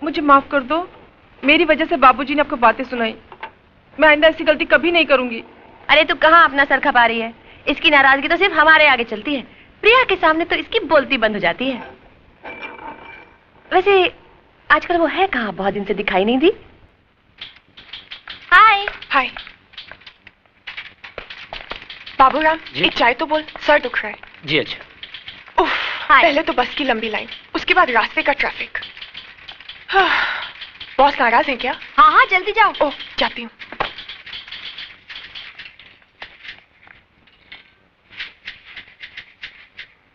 मुझे माफ कर दो, मेरी वजह से बाबूजी ने आपको बातें सुनाई। मैं आइंदा ऐसी गलती कभी नहीं करूंगी। अरे तू कहाँ अपना सर खपा रही है? इसकी नाराजगी तो सिर्फ हमारे आगे चलती है, प्रिया के सामने तो इसकी बोलती बंद हो जाती है। वैसे आजकल वो है कहाँ? बहुत दिन से दिखाई नहीं दी। हाय। हाय बाबूराम, एक चाय तो बोल, सर दुख रहा है। जी अच्छा। उफ, पहले तो बस की लंबी लाइन, उसके बाद रास्ते का ट्रैफिक। बॉस नाराज है क्या? हाँ हाँ जल्दी जाओ। ओह जाती हूँ।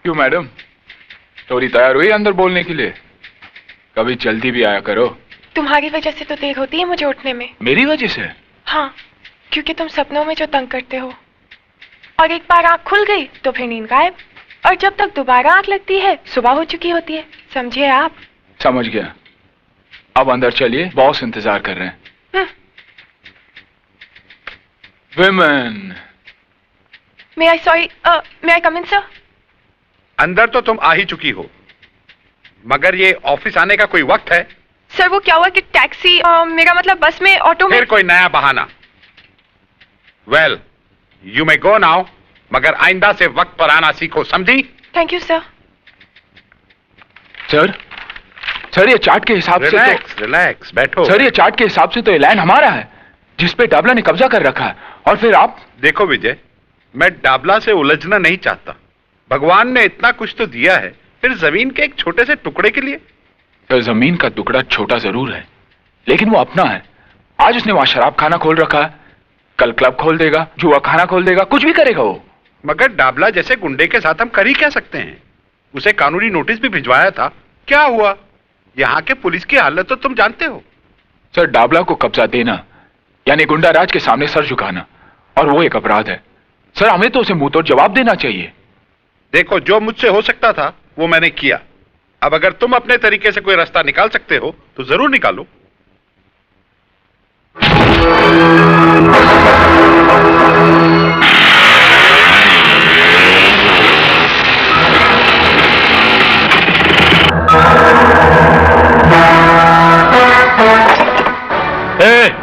क्यों मैडम, थोड़ी तैयार हुई अंदर बोलने के लिए? कभी जल्दी भी आया करो। तुम्हारी वजह से तो देर होती है मुझे उठने में। मेरी वजह से? हाँ, क्योंकि तुम सपनों में जो तंग करते हो, और एक बार आंख खुल गई तो फिर नींद गायब, और जब तक दोबारा आंख लगती है सुबह हो चुकी होती है। समझे आप? समझ गया। अब अंदर चलिए, बॉस इंतजार कर रहे हैं। विमेन। मे आई कम इन सर? अंदर तो तुम आ ही चुकी हो, मगर ये ऑफिस आने का कोई वक्त है? सर वो क्या हुआ कि टैक्सी, मेरा मतलब बस में, ऑटो में। फिर कोई नया बहाना। Well, you may go now, मगर आइंदा से वक्त पर आना सीखो, समझी? Thank you sir. सर ये चार्ट के हिसाब से तो रिलैक्स बैठो। सर ये चार्ट के हिसाब से तो ये लैंड हमारा है, जिसपे डाबला ने कब्जा कर रखा है, और फिर आप। देखो विजय, मैं डाबला से उलझना नहीं चाहता। भगवान ने इतना कुछ तो दिया है, फिर जमीन के एक छोटे से टुकड़े के लिए? तो जमीन का टुकड़ा छोटा जरूर है, लेकिन वो अपना है। आज उसने वहां शराब खाना खोल रखा है, कल क्लब खोल देगा, जुआ खाना खोल देगा, कुछ भी करेगा वो। मगर डाबला जैसे गुंडे के साथ हम कर ही क्या सकते हैं? उसे कानूनी नोटिस भी भिजवाया था, क्या हुआ? यहाँ के पुलिस की हालत तो तुम जानते हो। सर डाबला को कब्जा देना यानी गुंडा राज के सामने सर झुकाना, और वो एक अपराध है। सर हमें तो उसे मुंह तोड़ जवाब देना चाहिए। देखो, जो मुझसे हो सकता था वो मैंने किया। अब अगर तुम अपने तरीके से कोई रास्ता निकाल सकते हो तो जरूर निकालो।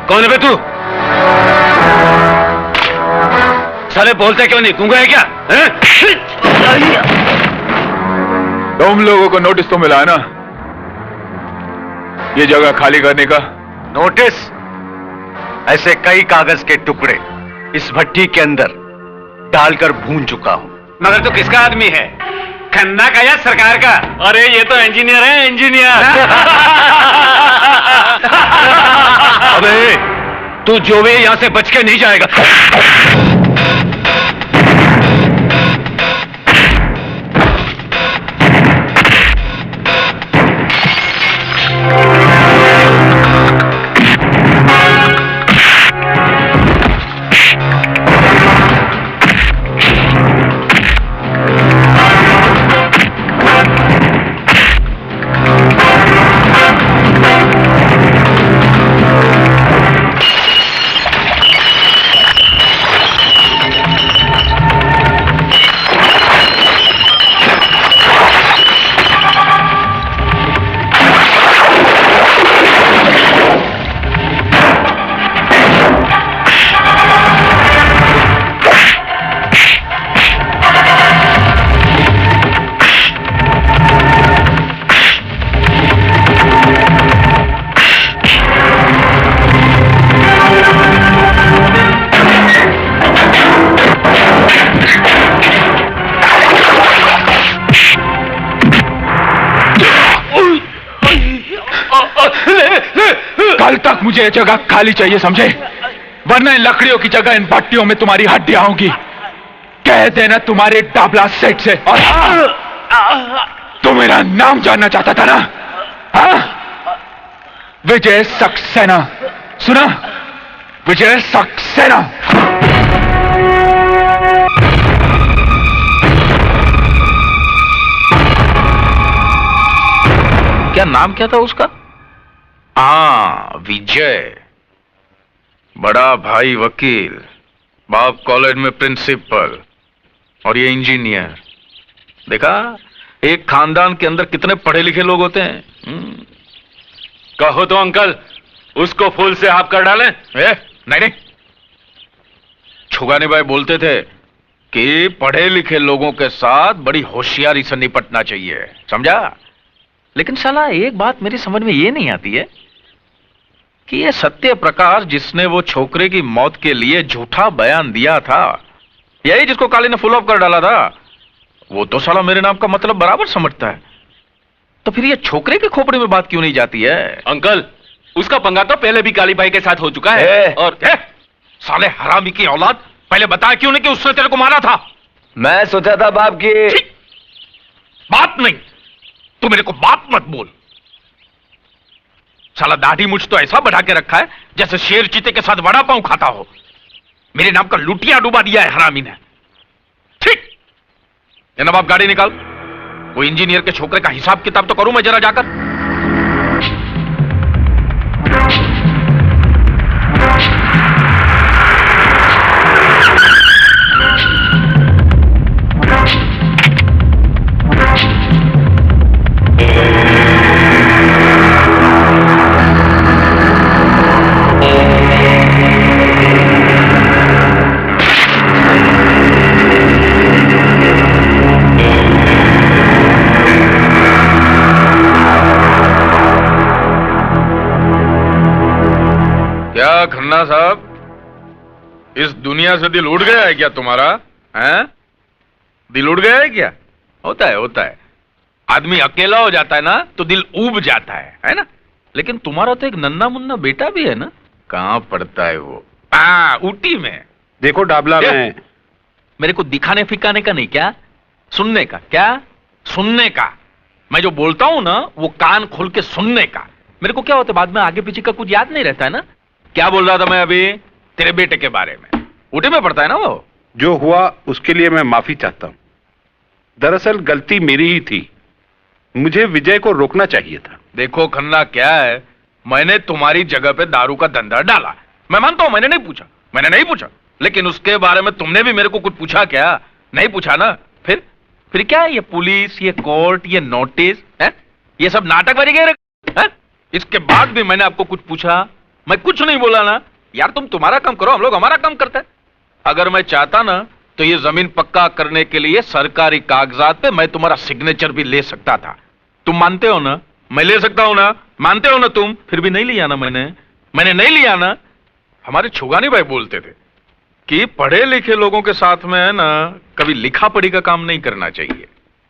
कौन है बे तू? साले बोलते क्यों नहीं? गूंगा है क्या? तुम लोगों को नोटिस तो मिला है ना, ये जगह खाली करने का? नोटिस? ऐसे कई कागज के टुकड़े इस भट्टी के अंदर डालकर भून चुका हूं। मगर तू किसका आदमी है? खन्ना का या सरकार का? अरे ये तो इंजीनियर है, इंजीनियर। अबे तू जो भी यहां से बच के नहीं जाएगा। कल तक मुझे ये जगह खाली चाहिए, समझे? वरना इन लकड़ियों की जगह इन भट्टियों में तुम्हारी हड्डियां होंगी। कह देना तुम्हारे डाबला सेठ से। और हाँ, तो मेरा नाम जानना चाहता था ना? हाँ? विजय सक्सेना, सुना? विजय सक्सेना। क्या नाम क्या था उसका? हाँ, विजय। बड़ा भाई वकील, बाप कॉलेज में प्रिंसिपल, और ये इंजीनियर। देखा, एक खानदान के अंदर कितने पढ़े लिखे लोग होते हैं। कहो तो अंकल, उसको फूल से हाफ कर डालें। नहीं, छुगानी भाई बोलते थे कि पढ़े लिखे लोगों के साथ बड़ी होशियारी से निपटना चाहिए, समझा? लेकिन साला एक बात मेरी समझ में ये नहीं आती है कि ये सत्य प्रकाश जिसने वो छोकरे की मौत के लिए झूठा बयान दिया था, यही जिसको काली ने फुल ऑफ कर डाला था, वो तो साला मेरे नाम का मतलब बराबर समझता है। तो फिर ये छोकरे के खोपड़ी में बात क्यों नहीं जाती है? अंकल, उसका पंगा तो पहले भी काली भाई के साथ हो चुका है। और साले हरामी की औलाद, पहले बताया क्यों नहीं कि उसने तेरे को मारा था? मैं सोचा था बाप की। बात नहीं, तू मेरे को बात मत बोल। साला दाढ़ी मुझ तो ऐसा बढ़ा के रखा है जैसे शेर चीते के साथ वड़ा पांव खाता हो। मेरे नाम का लुटिया डुबा दिया है हरामी ने। ठीक है नवाब, गाड़ी निकाल। वो इंजीनियर के छोकरे का हिसाब किताब तो करूं मैं जरा जाकर। क्या खन्ना साहब, इस दुनिया से दिल उड़ गया है क्या तुम्हारा? हैं? दिल उड़ गया है क्या? होता है। आदमी अकेला हो जाता है ना तो दिल ऊब जाता है ना? लेकिन तुम्हारा तो एक नन्ना मुन्ना बेटा भी है ना? कहां पढ़ता है वो? ऊटी में। देखो डाबला में मेरे को दिखाने फिकाने का नहीं, क्या सुनने का? क्या सुनने का? मैं जो बोलता हूं ना वो कान खोल के सुनने का। मेरे को क्या होता है बाद में आगे पीछे का कुछ याद नहीं रहता है ना? क्या बोल रहा था मैं अभी? तेरे बेटे के बारे में। ऊटी में पढ़ता है ना वो? जो हुआ उसके लिए मैं माफी चाहता हूं। दरअसल गलती मेरी ही थी, मुझे विजय को रोकना चाहिए था। देखो खन्ना, क्या है, मैंने तुम्हारी जगह पे दारू का धंधा डाला, मैं मानता हूं। मैंने नहीं पूछा, लेकिन उसके बारे में तुमने भी मेरे को कुछ पूछा क्या? नहीं पूछा ना? फिर क्या ये पुलिस, ये कोर्ट, ये नोटिस है, ये सब नाटक बनी गए है? इसके बाद भी मैंने आपको कुछ पूछा? मैं कुछ नहीं बोला ना यार। तुम तुम्हारा काम करो, हम लोग हमारा काम करते हैं। अगर मैं चाहता ना तो ये जमीन पक्का करने के लिए सरकारी कागजात पे मैं तुम्हारा सिग्नेचर भी ले सकता था। तुम मानते हो ना? मैं ले सकता हूं ना? मानते हो ना तुम? फिर भी नहीं लिया ना मैंने नहीं लिया ना। हमारे छुगानी भाई बोलते थे कि पढ़े लिखे लोगों के साथ में है ना कभी लिखा पढ़ी का काम नहीं करना चाहिए।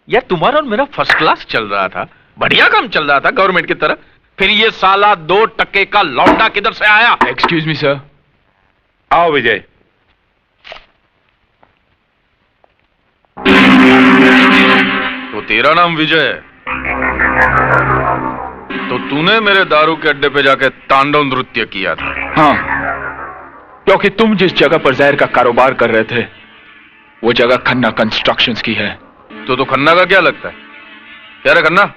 यार तुम्हारा और मेरा फर्स्ट क्लास चल रहा था, बढ़िया काम चल रहा था गवर्नमेंट की तरह। फिर ये साला 2 टके का लौंडा किधर से आया? Excuse me sir. आओ विजय। तो तेरा नाम विजय है, तो तूने मेरे दारू के अड्डे पे जाके तांडव नृत्य किया था? हाँ, क्योंकि तुम जिस जगह पर जहर का कारोबार कर रहे थे वो जगह खन्ना कंस्ट्रक्शंस की है। तो खन्ना का क्या लगता है? क्या रे खन्ना,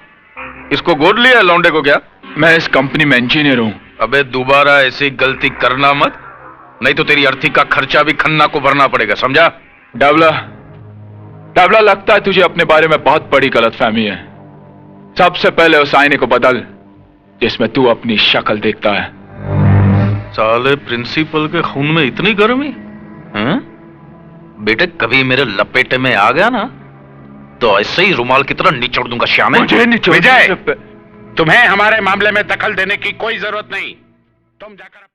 इसको गोद लिया है लौंडे को क्या? मैं इस कंपनी में इंजीनियर हूं। अबे दोबारा ऐसी गलती करना मत, नहीं तो तेरी अर्थी का खर्चा भी खन्ना को भरना पड़ेगा, समझा? डाबला, लगता है तुझे अपने बारे में बहुत बड़ी गलतफहमी है। सबसे पहले उस आईने को बदल जिसमें तू अपनी शक्ल देखता है। साले प्रिंसिपल के खून में इतनी गर्मी? बेटे कभी मेरे लपेटे में आ गया ना तो ऐसे ही रुमाल की तरह निचोड़ दूंगा श्यामे। विजय, तुम्हें हमारे मामले में दखल देने की कोई जरूरत नहीं। तुम जाकर